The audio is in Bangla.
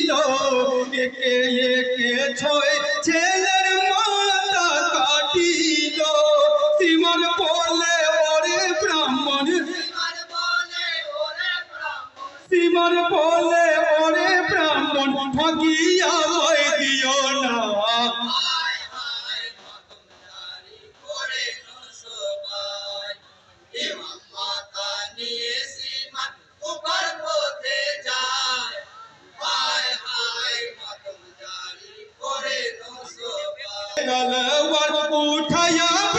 কাটিল একে একে ছয় ছেলের মাথা কাটিল সীমার বলে ওরে ব্রাহ্মণ সীমার বলে ওরে ব্রাহ্মণ ঠকিয়া লয় দিও না উঠাইয়া